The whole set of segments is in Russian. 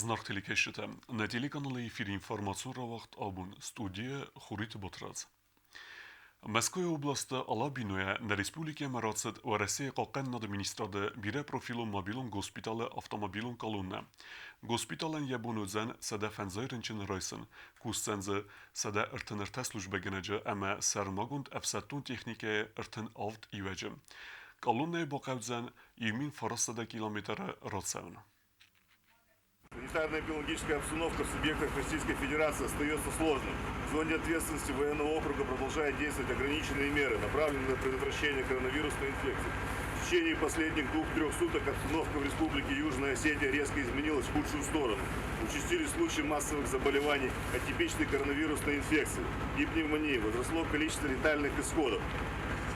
Знартելի կեշտը նետելի կանալի ֆիր ինֆորմացիոն ռավախտ աբուն ստուդիա խուրիտ բոտրած Մոսկվայի օբլաստը Ալաբինոյը на республике Մարացդ ու Ռոսիայի կողքն администрады բիրե պրոֆիլում մոբիլում գոսպիտալը ավտոմոբիլում կալուննը Գոսպիտալն յաբունուձան սադա ֆանզայրն չնրայսն կուսցենզը սադա ըրթնրթա службы գնաջը ամա սարմագունդ əfsəttun texnikaya ըրթն ավտ իվեջը Կալուննայի բոկավձան 2040 километра роцевн Санитарно-биологическая обстановка в субъектах Российской Федерации остается сложной. В зоне ответственности военного округа продолжают действовать ограниченные меры, направленные на предотвращение коронавирусной инфекции. В течение последних 2-3 суток обстановка в Республике Южная Осетия резко изменилась в худшую сторону. Участились случаи массовых заболеваний атипичной коронавирусной инфекции и пневмонии. Возросло количество летальных исходов.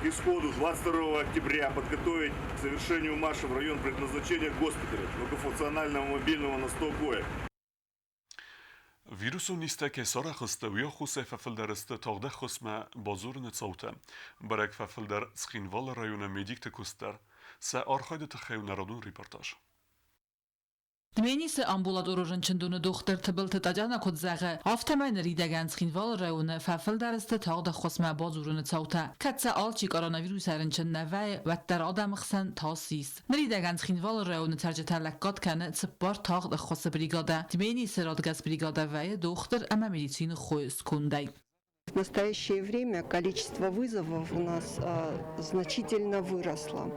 К исходу 22 октября подготовить к совершению марша в район предназначения госпиталя, многофункционального мобильного на 100 коек. Вирусу нистек сарахсты ويا خوسه ففلدرست تاغده خسمه بازور نتصوته برک ففلدر سخینوال رایون مدیک تکستر سه آرخاید تخیو نرادون ریپورتاج Դմենիսը ամբուլատորորն չնդունը դուխտր թբլթ տաջանա կոդզաղը ավտամայն ռիդագան սխինվալ ռայունը ֆաֆլ դարստը թաղդը խոսմա բազուրունը ծավտա կացա ալչի կորոնավիրուս արնչն նավայ վատտար ադամխսան թասիս ռիդագան սխինվալ ռայունը ծարջետալակ կատքանը ծպար թաղդը խոսը բրիգադա Դմենիսը ռադգաս բրիգադա վայը դուխտր ամա медицины խոյս կունդայ В настоящее время количество вызовов у нас значительно выросло.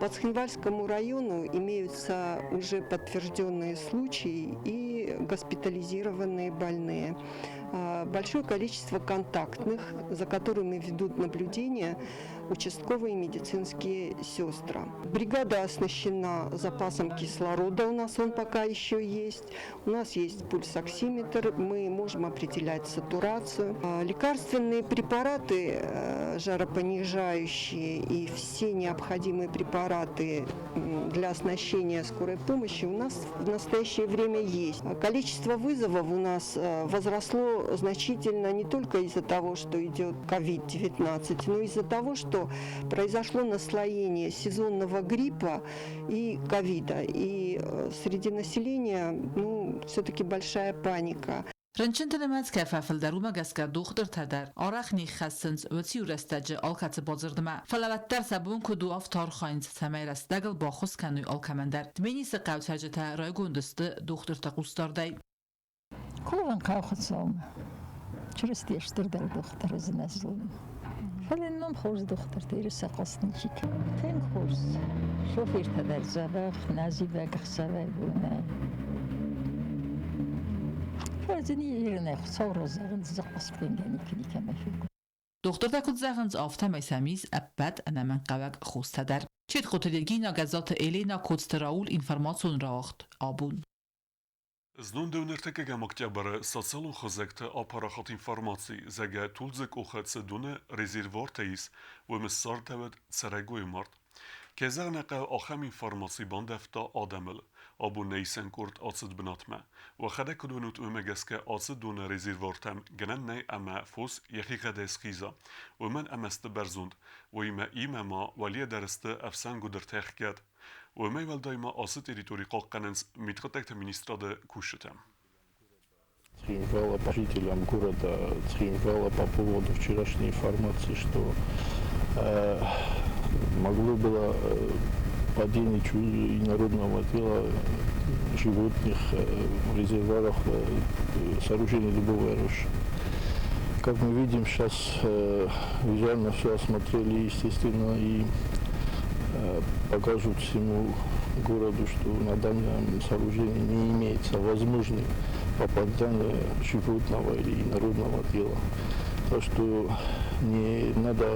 По Цхинвальскому району имеются уже подтвержденные случаи и госпитализированные больные. Большое количество контактных, за которыми ведут наблюдение участковые медицинские сестры. Бригада оснащена запасом кислорода, у нас он пока еще есть. У нас есть пульсоксиметр, мы можем определять сатурацию. Лекарственные препараты, жаропонижающие и все необходимые препараты для оснащения скорой помощи у нас в настоящее время есть. Количество вызовов у нас возросло значительно не только из-за того, что идет COVID-19, но и из-за того, что произошло наслоение сезонного гриппа и ковида. И среди населения все-таки большая паника. Ренчентن مزکه ففل در اومه گسکر دختر تدر آرخ نی خستنز و تی رستجه آلکت بازردمه فلوت در سبون کدو افتار خاینز سمی رستگل با خس کنوی آلکمندر دمینی سقاو ترجته رای گوندست دختر تقوستار دی Kulağın kalkıtsam, çürüst yaştır der doktor zınazlım. Falennom xoş doktor deyir saqasını çik. Ten xoş. Şoför tədər zabaq, nazibə qıxsavə buna. Fərzini yerinə xsavrazağın zaqas bengəni klikamə fik. دختر تکود زغنز آفته میسمیز ابد انمن قوق خوسته در چید خطرگی نگذات ایلینا کودستراول اینفرماسیون راخت آبون Znun dönerteke gam oktyabarı sosyalun xozekte aparahat informacji zege tulzek uxatse dune rezervuar teis ve missar tevet seregoy mart. Kezer neqe axem informacji bandefta ademel. Abu neysen kurt atsid binatme. Ve xede kudunut ömegeske atsid dune rezervuar tem genen ney ama fos yexiqede esxiza. Ve men emeste berzund. Ve ime imema valiye dereste efsen guder tehked. وما والدايما أصل территории قننس متقطعة министрада кушетем. Цхинвала по жителям города Цхинвала по поводу вчерашней информации, что могло было падение инородного тела животных в резервуарах сооружений дубовой рощи. Как мы видим, сейчас визуально все осмотрели, естественно, и покажут всему городу, что на данном сооружении не имеется возможности попадания животного или инородного тела. Так что не надо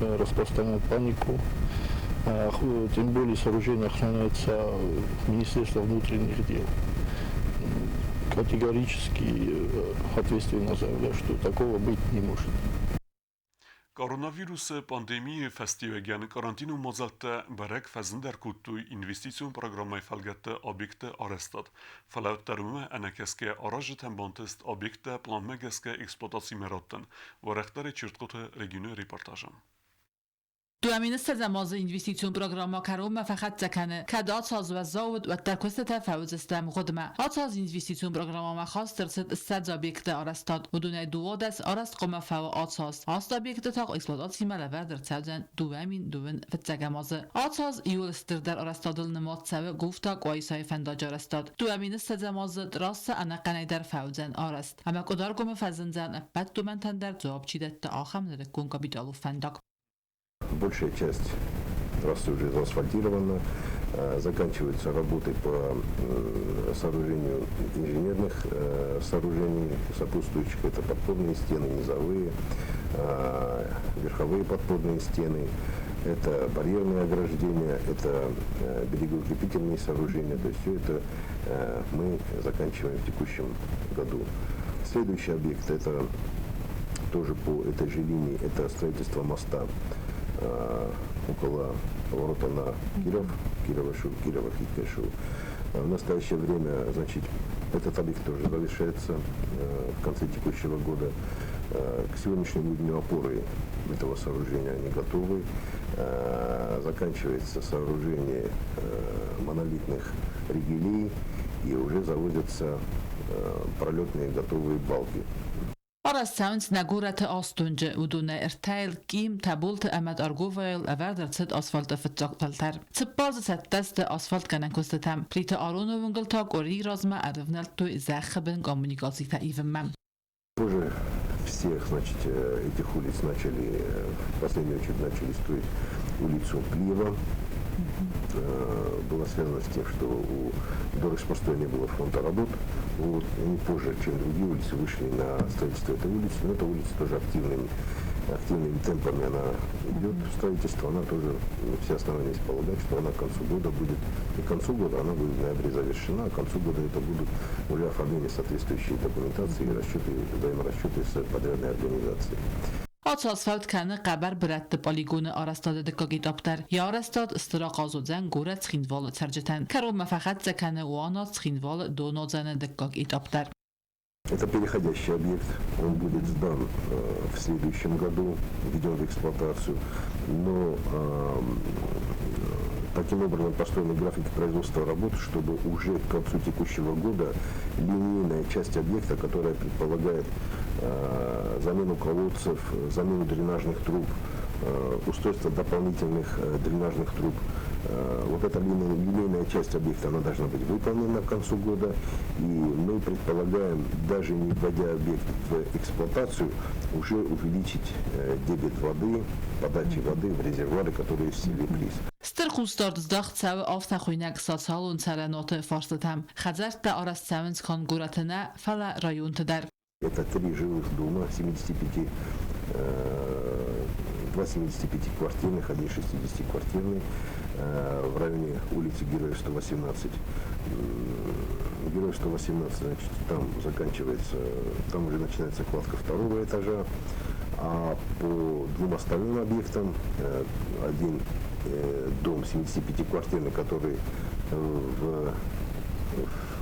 распространять панику. Тем более сооружение охраняется Министерством внутренних дел. Категорически ответственно заявляю, что такого быть не может. Koronavirüs pandemiye festivegen karantinu mazatte berek fezender kuttu investisiyon programı felgette objekte arestat. Falawtarıma enekeske arajeten bantest objekte planmegeske eksploatasi meratten. Ve rektare çirtkote regionu reportajım. دوامین استزماز اینوستیسیون پروگراما کروم فقط زکنه که آتاز و زاود و در کست فوز استم خودمه آتاز اینوستیسیون پروگراما خاص درصد استد زابیکت آرستاد و دونه دوادس آرست قم فو آتاز آستا بیکت تاق اکسپلاتاسی ملور در تزن دوامین دوون فتزگماز آتاز ایول استر در آرستادل نماد سو گفتا قوایسای فنداج آرستاد دوامین استزماز راست انقنه در فوزن آرست اما قدار قم فزنزن بد دومن تندر جواب چیدت آخم نرکون کابیتالو فنداک Большая часть трассы уже заасфальтирована, заканчиваются работы по сооружению инженерных сооружений сопутствующих. Это подпорные стены, низовые, верховые подпорные стены, это барьерные ограждения, это берегоукрепительные сооружения. То есть все это мы заканчиваем в текущем году. Следующий объект, это тоже по этой же линии, это строительство моста около поворота на Кирово-Хиткашу. В настоящее время, значит, этот объект тоже завершается в конце текущего года. К сегодняшнему дню опоры этого сооружения они готовы. Заканчивается сооружение монолитных ригелей и уже заводятся пролетные готовые балки. آرست ساونس نگورت آستونج و دونه ارتایل کیم تبولت امد آرگوویل اول در صد آسفالت فتاقتلتر تباز ست دست آسفالت کنن کستتم پریت آرونو ونگل تا گوری رازمه عرفنل توی زخبن коммуникации та ивмем. Позже всех, значит, этих улиц начали, в последнюю очередь начали строить улицу Клиева. Было связано с тем, что у Дорожпостоя не было фронта работ. Вот, они позже, чем другие улицы, вышли на строительство этой улицы. Но эта улица тоже активными темпами она идет в строительство. Она тоже, все основания есть полагать, что она к концу года будет, не к концу года, она будет в ноябре завершена, а к концу года это будут уже оформление соответствующей документации и расчеты, взаиморасчеты с подрядной организацией. آسفالت کنه قبر برد پالیگون آرستاد دکاگی دابتر یا آرستاد استراق آزودزن گورت سخینوال ترجتن کرو فقط زکنه وانات سخینوال دونازن دکاگی دابتر. Это переходящий объект, он будет сдан в следующем году, введен в эксплуатацию, но таким образом построены графики производства работ, чтобы уже к концу текущего года линейная часть объекта, которая предполагает замену колодцев, замену дренажных труб, устройство дополнительных дренажных труб. Вот эта линейная часть объекта, она должна быть выполнена к концу года. И мы предполагаем, даже не вводя объект в эксплуатацию, уже увеличить дебет воды, подачи воды в резервуары, которые в селе Плис. سترخوستارد زداخت سو آفت خوینک ساسالون سرنات فارستم خزرت دا آرست سمنز کان گورتنه فلا رایون تدر. Это три жилых дома, 2 75-квартирных, один 60-квартирный в районе улицы Героев 118. Героев 118, значит, там заканчивается, там уже начинается кладка второго этажа, а по двум остальным объектам один дом 75-квартирный, который в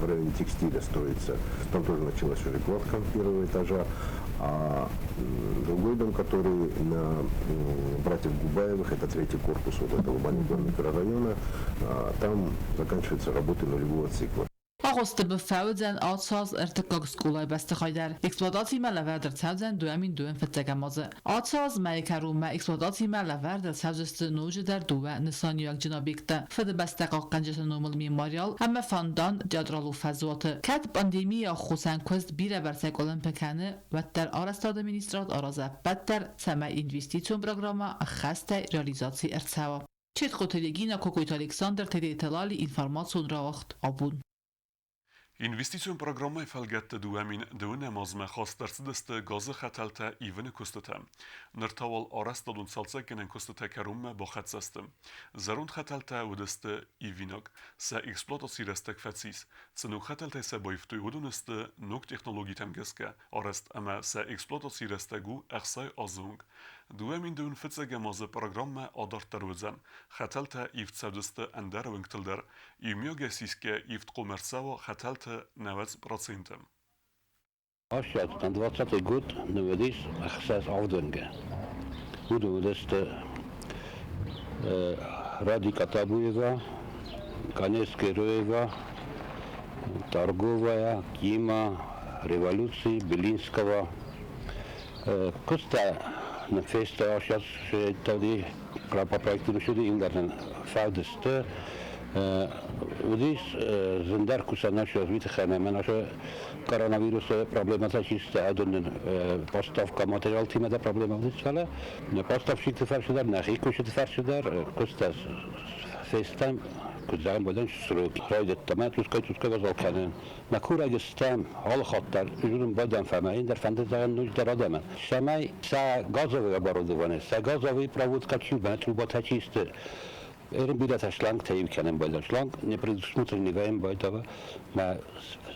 районе текстиля строится, там тоже началась уже кладка первого этажа, а другой дом, который на братьев Губаевых, это третий корпус вот этого маленького микрорайона, там заканчиваются работы нулевого цикла. آغوست به فوزن آتساز ارتقاق سکولای بسته خایدر اکسپلاتاتی ملور در سوزن دوامین دوم فتگمازه آتساز ملیکرو ما اکسپلاتاتی ملور در سوزست نوج در دوه نسانیاک جنابیکته فد بستقاق قنجت نومل میماریال اما فاندان جادرالو فزواته کد باندیمی یا خوسن کوست بیره برسک المپیکنه و در آرستاد مینیسترات آرازه بد در سمع اینوستیتون پروگراما خسته ریالیزاسی ارتسوا چید قوتلیگینا کوکویت الکساندر تدی اطلالی اینفرماسیون را وقت آبون Investition programma felgette duamin dune mazme khas dersideste gazı xatalta ivene kustete. Nirtawal arastadun saltsakenen kustete karumme bo khatsastem. Zarun xatalta udeste ivinog sa eksploatasi restek fatsis. Tsenu xatalta sa boyftu uduneste nok teknologi temgeske. Arast ama sa eksploatasi restegu arsay azung. Duamin dun fitsege mazı programma adartaruzem. Xatalta ivtsavdeste enderwingtilder. Imyogesiske ift komersava xatalta 90%. Сейчас на 20-й год навелись ахсас авденге. Удовольствие Радика Табуева, Каневская Роева, Торговая, Кима, Революции, Белинского. Коста на феста сейчас tady по проекту шуды ингартен фаудесте. Здесь зендар куса наша развития наша коронавирус проблемата чисто один поставка материал тима да проблема в дичале. Поставщик тефаршидар нахи тефаршидар коста феста кузан бодан срок райдет тамат ускай вазалканен накура гестам хал хаттар ужурun бодан фамаин дар фантазиан нуж дар адама самай са газовое оборудование са газовый проводка труба чисто Ребята шланг таим канем бодан шланг не предусмотренный воем бойтова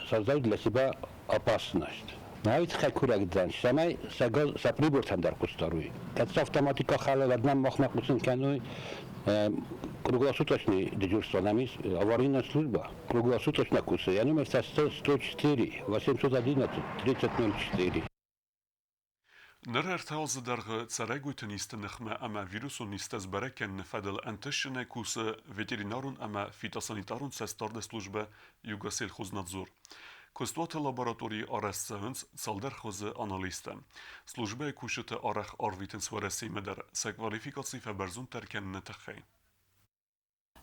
создают для себя опасность. Навіть хай курак дан самай са прибор тандар кустаруй. Это автоматика хала одна махна кусин кануй круглосуточное дежурство на месте, аварийная служба, круглосуточная курсы. Я номер 104, 811, 3004. نرر تازه درغ تسرگویت نیست نخمه اما ویروس و نیست از برکن نفدل انتشنه کوس ویترینارون اما فیتاسانیتارون سستارد سلوجبه یوگاسیل خوزنادزور. Костуата лаборатории Аресцевенс салдер хозе аналисте. Службе кушете арах арвитен свареси медер се квалификации фаберзун теркен нетахей.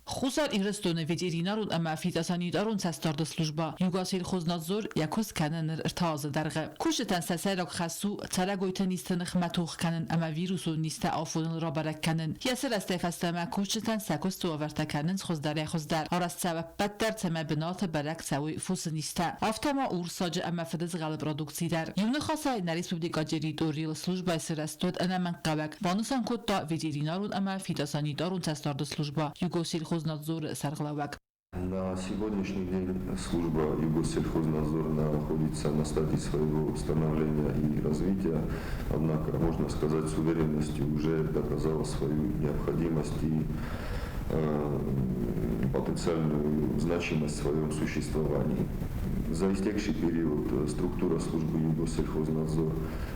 Хузар ирестone ветеринарун ама фитосанитарун сестарда служба югасил хознадзор якос канен ارتاز درغه کوشتن سسرک خسو ترگویت نیستن خمتوخ کنن اما ویروس و نیست آفون را برک کنن یسر استفاده کوشتن سکست و ورت کنن خوزدر آرست سبب بدتر تم بنات برک سوی فوس نیست افتما اورساج اما فدز غالب رادوکسی در یون خاصای نریسپوبلیکا جریدوریل служба سرستود انا من قبک وانوسان کد تا ветеринарун ама фитосанитарун сестарда служба югосил хознадзор сарглавак. На сегодняшний день служба Югосельхознадзора находится на стадии своего становления и развития, однако, можно сказать, с уверенностью уже доказала свою необходимость и потенциальную значимость в своем существовании. За истекший период структура службы Югосельхознадзор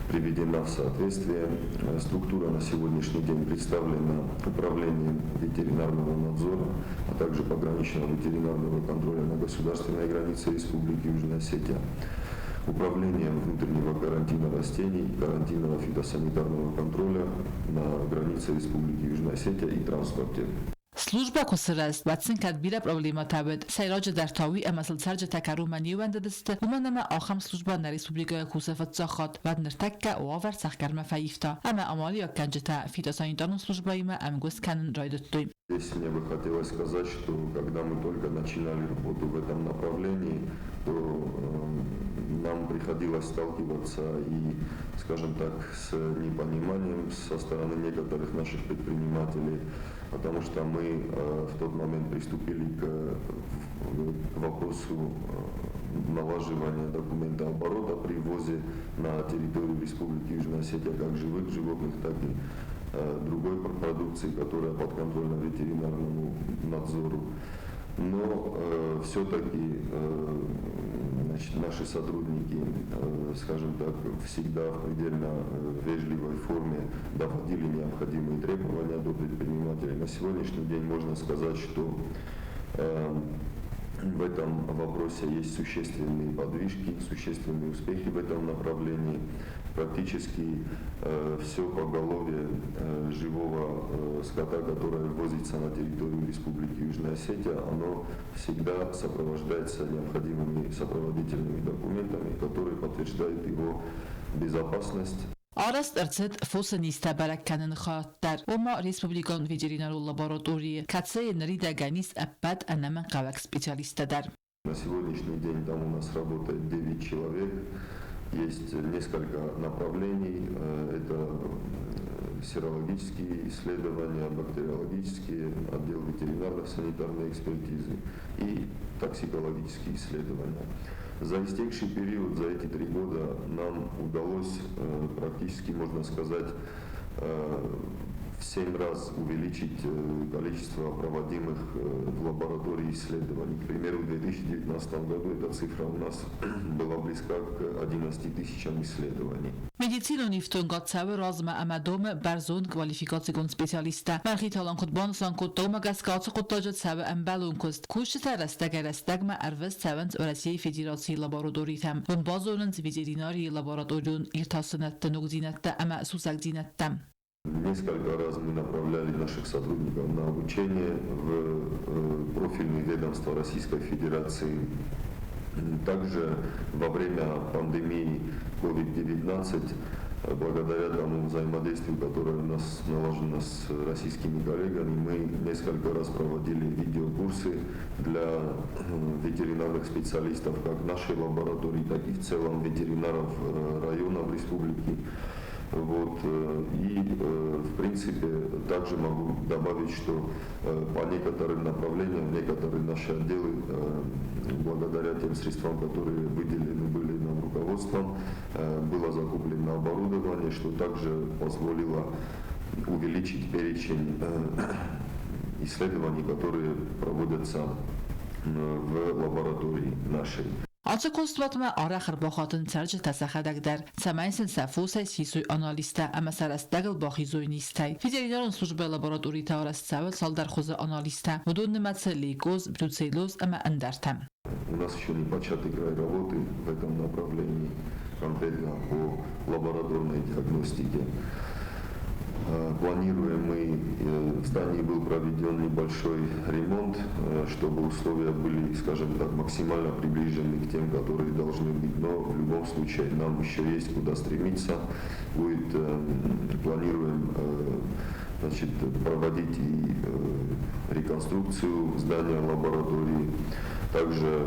приведена в соответствие. Структура на сегодняшний день представлена управлением ветеринарного надзора, а также пограничного ветеринарного контроля на государственной границе Республики Южная Осетия, управлением внутреннего карантина растений, карантинного фитосанитарного контроля на границе Республики Южная Осетия и транспорте. Служба косرست واتسن کد بیره پروبلیما تابد سیراج در تاوی امثل سرج تکرو منیوند دسته و من اما آخم служба на республика کوسفت زاخات و نرتکه و آور سخگرمه فایفتا اما امالی کنجتا фитосанитарную служба има амгус канен райдоттуй. Здесь мне бы хотелось сказать, что когда мы только начинали работу в этом направлении, то нам приходилось сталкиваться и, скажем так, с непониманием со стороны некоторых наших предпринимателей, потому что мы в тот момент приступили к вопросу налаживания документооборота при ввозе на территорию Республики Южная Осетия как живых животных, так и другой продукции, которая подконтрольна ветеринарному надзору. Но все-таки наши сотрудники, скажем так, всегда в предельно вежливой форме доводили необходимые требования до предпринимателей. На сегодняшний день можно сказать, что в этом вопросе есть существенные подвижки, существенные успехи в этом направлении. Практически все поголовье живого скота, которое ввозится на территорию Республики Южная Осетия, оно всегда сопровождается необходимыми сопроводительными документами, которые подтверждают его безопасность. آرست ارتد فوس نیسته برکنن خاطر و ما ریسپوبلیکان ветеринару лаборатории کتسه نریده گنیس ابد انمن قوک سپیشالیسته در. На сегодняшний день там у нас работает 9 человек. Есть несколько направлений. Это серологические исследования, бактериологические, отдел ветеринарно-санитарной экспертизы и токсикологические исследования. За истекший период, за эти 3 года нам удалось практически, можно сказать, в 7 раз увеличить количество проводимых в лаборатории исследований. К примеру, в 2019 году эта цифра у нас была близка к 11 тысячам исследований. Medicino nifton gatsawe razma amadome barzon kwalifikasyon specialista. Marchi talan kod bonsan kod doma gaskatsa kod tajet sawe ambalun kost. Kush teresteg ma arvest savant Orasiye Federasyonu laboratoritem. Bun bazonun veterinari laboratoriun irtasınette nugzinette ama susagzinettem. Несколько раз мы направляли наших сотрудников на обучение в профильные ведомства Российской Федерации. Также во время пандемии COVID-19, благодаря тому взаимодействию, которое у нас налажено с российскими коллегами, мы несколько раз проводили видеокурсы для ветеринарных специалистов как нашей лаборатории, так и в целом ветеринаров районов республики. Вот. И, в принципе, также могу добавить, что по некоторым направлениям, некоторые наши отделы, благодаря тем средствам, которые выделены были нам руководством, было закуплено оборудование, что также позволило увеличить перечень исследований, которые проводятся в лаборатории нашей. Ancaq konstlatma araxır baxatın tərcih təsəxədək dər. Səməysin səfusay sisoy analistə, əmə sərəstəqil baxizoy nistəy. Federalın slujbə laboratori təvrəst səvəl sal dar xuzə analistə. Vudun nümətsə leykoz, brütseyloz, əmə əndərtəm. У нас еще не початый край работы в этом направлении, конкретно по лабораторной диагностике. Планируем мы, в здании был проведен небольшой ремонт, чтобы условия были, скажем так, максимально приближены к тем, которые должны быть. Но в любом случае нам еще есть куда стремиться. Планируем проводить и реконструкцию здания лаборатории. Также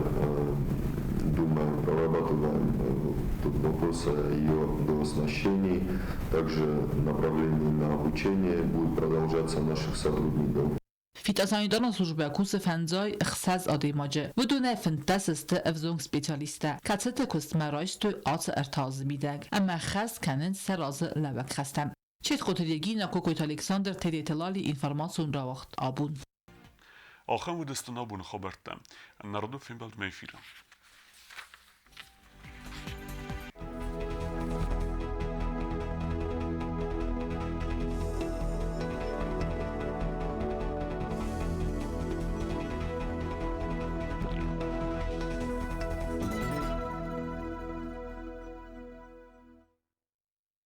думаем, прорабатываем тут вопрос о ее дооснащении. Также направление на обучение будет продолжаться наших сотрудников. Fitosanitarın slujbə kursı fənzay ixsas ademacı. Vudune fintesiste evzong specialiste. Katsete kustmerajstu atı ertazmideg. Amma xas kanin serazı levek xastem. Çet qotiligina Kokoyt Alexander tedetelali informasyon ravaqt abun. آخر ودستنا بون خبرتم. النهارده فيلم بعد ما يفيلم.